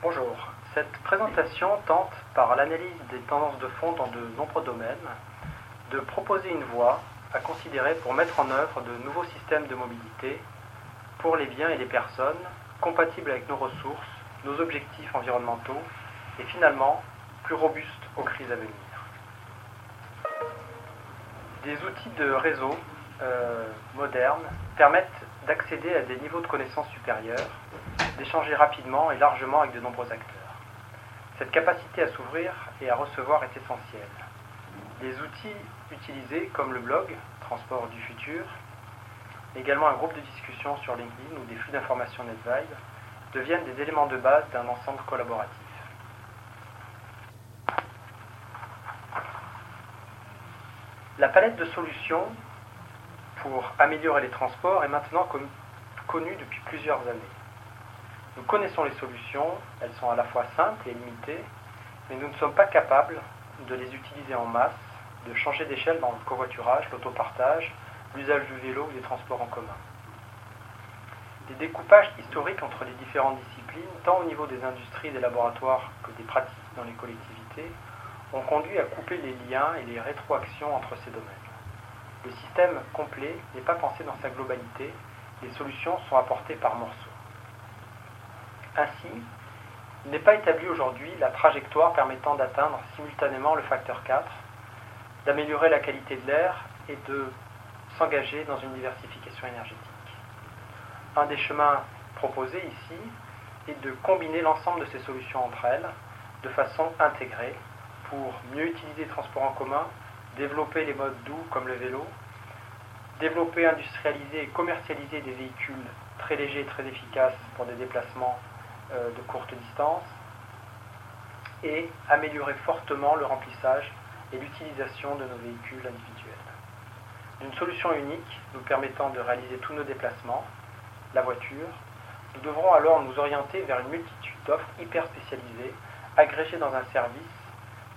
Bonjour. Cette présentation tente, par l'analyse des tendances de fond dans de nombreux domaines, de proposer une voie à considérer pour mettre en œuvre de nouveaux systèmes de mobilité pour les biens et les personnes, compatibles avec nos ressources, nos objectifs environnementaux et finalement plus robustes aux crises à venir. Des outils de réseau modernes permettent d'accéder à des niveaux de connaissances supérieurs, d'échanger rapidement et largement avec de nombreux acteurs. Cette capacité à s'ouvrir et à recevoir est essentielle. Les outils utilisés comme le blog, Transport du futur, également un groupe de discussion sur LinkedIn ou des flux d'informations NetVibe, deviennent des éléments de base d'un ensemble collaboratif. La palette de solutions pour améliorer les transports est maintenant connue depuis plusieurs années. Nous connaissons les solutions, elles sont à la fois simples et limitées, mais nous ne sommes pas capables de les utiliser en masse, de changer d'échelle dans le covoiturage, l'autopartage, l'usage du vélo ou les transports en commun. Des découpages historiques entre les différentes disciplines, tant au niveau des industries et des laboratoires que des pratiques dans les collectivités, ont conduit à couper les liens et les rétroactions entre ces domaines. Le système complet n'est pas pensé dans sa globalité, les solutions sont apportées par morceaux. Ainsi, il n'est pas établi aujourd'hui la trajectoire permettant d'atteindre simultanément le facteur 4, d'améliorer la qualité de l'air et de s'engager dans une diversification énergétique. Un des chemins proposés ici est de combiner l'ensemble de ces solutions entre elles de façon intégrée pour mieux utiliser les transports en commun, développer les modes doux comme le vélo, développer, industrialiser et commercialiser des véhicules très légers et très efficaces pour des déplacements de courte distance et améliorer fortement le remplissage et l'utilisation de nos véhicules individuels. D'une solution unique nous permettant de réaliser tous nos déplacements, la voiture, nous devrons alors nous orienter vers une multitude d'offres hyper spécialisées, agrégées dans un service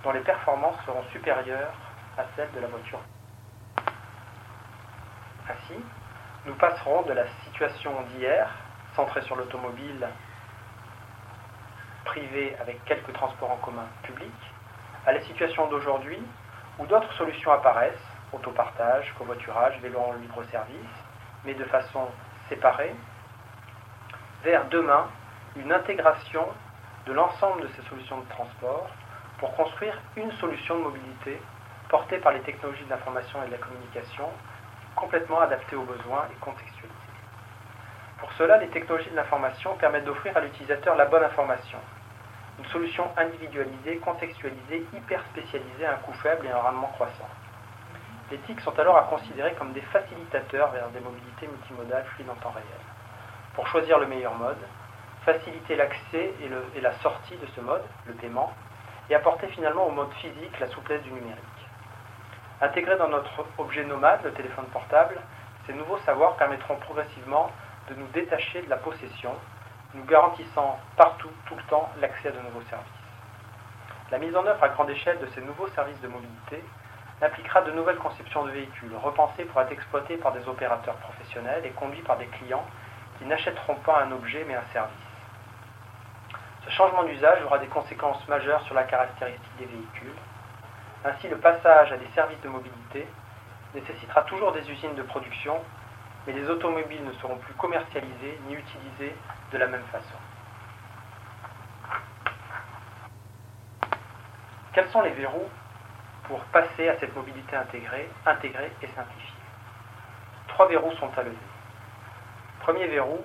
dont les performances seront supérieures à celles de la voiture. Ainsi, nous passerons de la situation d'hier, centrée sur l'automobile privée avec quelques transports en commun publics, à la situation d'aujourd'hui où d'autres solutions apparaissent, autopartage, covoiturage, vélo en libre-service, mais de façon séparée, vers demain une intégration de l'ensemble de ces solutions de transport pour construire une solution de mobilité portée par les technologies de l'information et de la communication, complètement adaptée aux besoins et contextualisée. Pour cela, les technologies de l'information permettent d'offrir à l'utilisateur la bonne information, une solution individualisée, contextualisée, hyper spécialisée à un coût faible et un rendement croissant. Les TIC sont alors à considérer comme des facilitateurs vers des mobilités multimodales fluides en temps réel. Pour choisir le meilleur mode, faciliter l'accès et la sortie de ce mode, le paiement, et apporter finalement au mode physique la souplesse du numérique. Intégrés dans notre objet nomade, le téléphone portable, ces nouveaux savoirs permettront progressivement de nous détacher de la possession, nous garantissant partout, tout le temps, l'accès à de nouveaux services. La mise en œuvre à grande échelle de ces nouveaux services de mobilité impliquera de nouvelles conceptions de véhicules, repensés pour être exploités par des opérateurs professionnels et conduits par des clients qui n'achèteront pas un objet mais un service. Ce changement d'usage aura des conséquences majeures sur la caractéristique des véhicules. Ainsi, le passage à des services de mobilité nécessitera toujours des usines de production, mais les automobiles ne seront plus commercialisées ni utilisées de la même façon. Quels sont les verrous pour passer à cette mobilité intégrée et simplifiée? 3 verrous sont à lever. Premier verrou,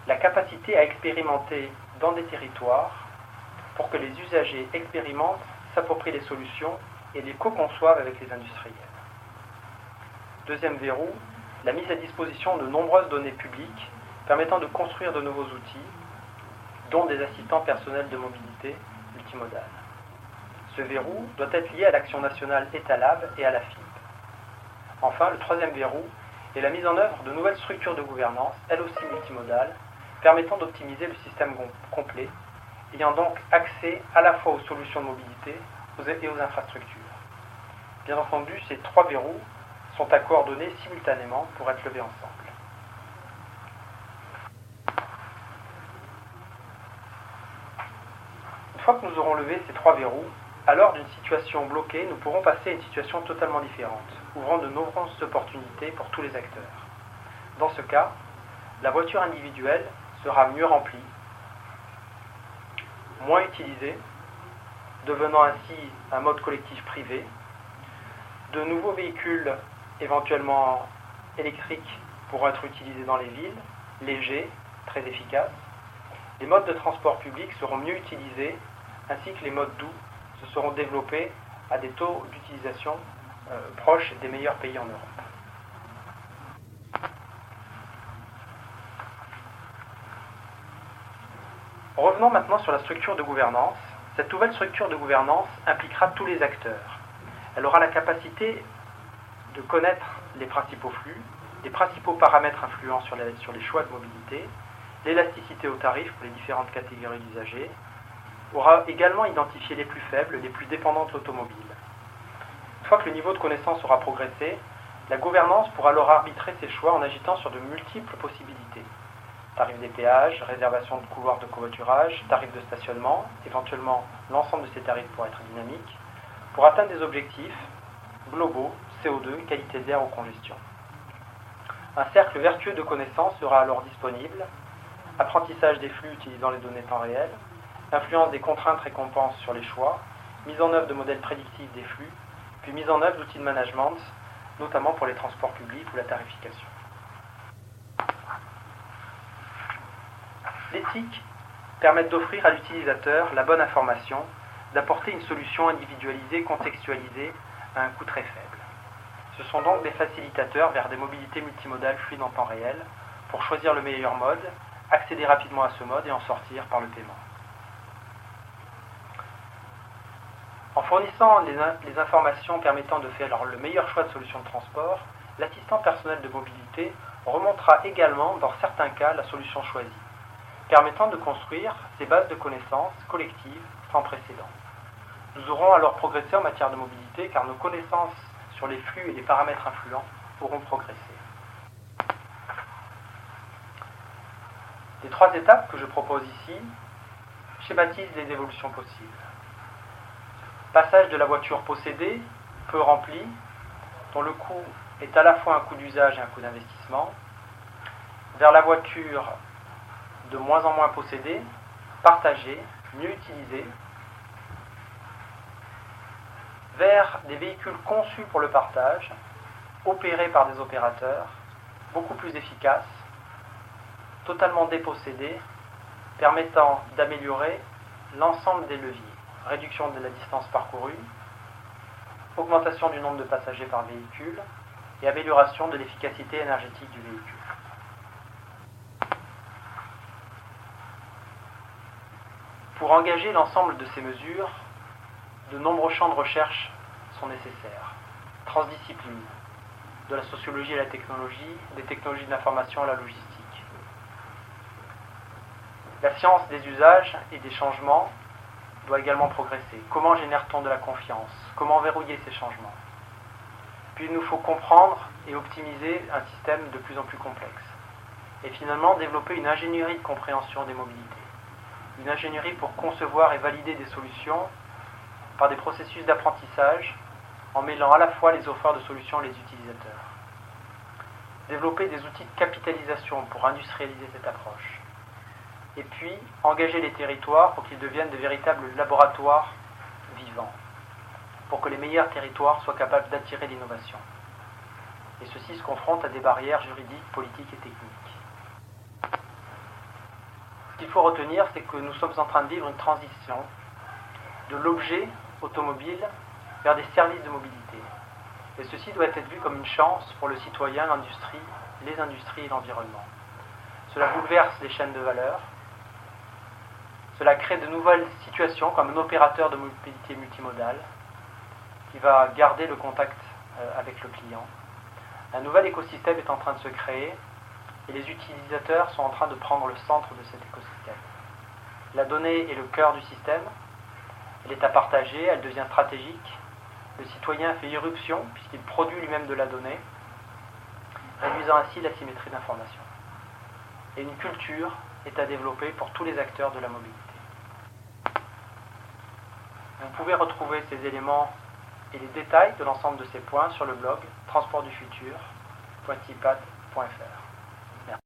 la capacité à expérimenter dans des territoires pour que les usagers expérimentent, s'approprient les solutions et les co-conçoivent avec les industriels. Deuxième verrou, la mise à disposition de nombreuses données publiques permettant de construire de nouveaux outils, dont des assistants personnels de mobilité multimodale. Ce verrou doit être lié à l'action nationale État-Lab et à la FIB. Enfin, le troisième verrou est la mise en œuvre de nouvelles structures de gouvernance, elles aussi multimodales, permettant d'optimiser le système complet, ayant donc accès à la fois aux solutions de mobilité et aux infrastructures. Bien entendu, ces 3 verrous sont à coordonner simultanément pour être levés ensemble. fois que nous aurons levé ces 3 verrous, alors d'une situation bloquée, nous pourrons passer à une situation totalement différente, ouvrant de nombreuses opportunités pour tous les acteurs. Dans ce cas, la voiture individuelle sera mieux remplie, moins utilisée, devenant ainsi un mode collectif privé. De nouveaux véhicules, éventuellement électriques, pourront être utilisés dans les villes, légers, très efficaces. Les modes de transport public seront mieux utilisés, ainsi que les modes doux se seront développés à des taux d'utilisation proches des meilleurs pays en Europe. Revenons maintenant sur la structure de gouvernance. Cette nouvelle structure de gouvernance impliquera tous les acteurs. Elle aura la capacité de connaître les principaux flux, les principaux paramètres influents sur les choix de mobilité, l'élasticité aux tarifs pour les différentes catégories d'usagers, aura également identifié les plus faibles, les plus dépendants de l'automobile. Une fois que le niveau de connaissance aura progressé, la gouvernance pourra alors arbitrer ses choix en agitant sur de multiples possibilités. Tarifs des péages, réservation de couloirs de covoiturage, tarifs de stationnement, éventuellement l'ensemble de ces tarifs pourra être dynamique, pour atteindre des objectifs globaux, CO2, qualité d'air ou congestion. Un cercle vertueux de connaissances sera alors disponible, apprentissage des flux utilisant les données temps réel, influence des contraintes récompenses sur les choix, mise en œuvre de modèles prédictifs des flux, puis mise en œuvre d'outils de management, notamment pour les transports publics ou la tarification. L'éthique permet d'offrir à l'utilisateur la bonne information, d'apporter une solution individualisée, contextualisée, à un coût très faible. Ce sont donc des facilitateurs vers des mobilités multimodales fluides en temps réel, pour choisir le meilleur mode, accéder rapidement à ce mode et en sortir par le paiement. En fournissant les informations permettant de faire le meilleur choix de solution de transport, l'assistant personnel de mobilité remontera également, dans certains cas, la solution choisie, permettant de construire ces bases de connaissances collectives sans précédent. Nous aurons alors progressé en matière de mobilité car nos connaissances sur les flux et les paramètres influents auront progressé. Les 3 étapes que je propose ici schématisent les évolutions possibles. Passage de la voiture possédée, peu remplie, dont le coût est à la fois un coût d'usage et un coût d'investissement, vers la voiture de moins en moins possédée, partagée, mieux utilisée, vers des véhicules conçus pour le partage, opérés par des opérateurs, beaucoup plus efficaces, totalement dépossédés, permettant d'améliorer l'ensemble des leviers. Réduction de la distance parcourue, augmentation du nombre de passagers par véhicule et amélioration de l'efficacité énergétique du véhicule. Pour engager l'ensemble de ces mesures, de nombreux champs de recherche sont nécessaires. Transdiscipline, de la sociologie à la technologie, des technologies de l'information à la logistique. La science des usages et des changements doit également progresser. Comment génère-t-on de la confiance? Comment verrouiller ces changements? Puis il nous faut comprendre et optimiser un système de plus en plus complexe. Et finalement, développer une ingénierie de compréhension des mobilités. Une ingénierie pour concevoir et valider des solutions par des processus d'apprentissage en mêlant à la fois les offreurs de solutions et les utilisateurs. Développer des outils de capitalisation pour industrialiser cette approche. Et puis, engager les territoires pour qu'ils deviennent de véritables laboratoires vivants, pour que les meilleurs territoires soient capables d'attirer l'innovation. Et ceux-ci se confrontent à des barrières juridiques, politiques et techniques. Ce qu'il faut retenir, c'est que nous sommes en train de vivre une transition de l'objet automobile vers des services de mobilité. Et ceci doit être vu comme une chance pour le citoyen, l'industrie, les industries et l'environnement. Cela bouleverse les chaînes de valeur. Cela crée de nouvelles situations comme un opérateur de mobilité multimodale qui va garder le contact avec le client. Un nouvel écosystème est en train de se créer et les utilisateurs sont en train de prendre le centre de cet écosystème. La donnée est le cœur du système, elle est à partager, elle devient stratégique. Le citoyen fait irruption puisqu'il produit lui-même de la donnée, réduisant ainsi l'asymétrie d'information. Et une culture est à développer pour tous les acteurs de la mobilité. Vous pouvez retrouver ces éléments et les détails de l'ensemble de ces points sur le blog transportdufutur.tipad.fr.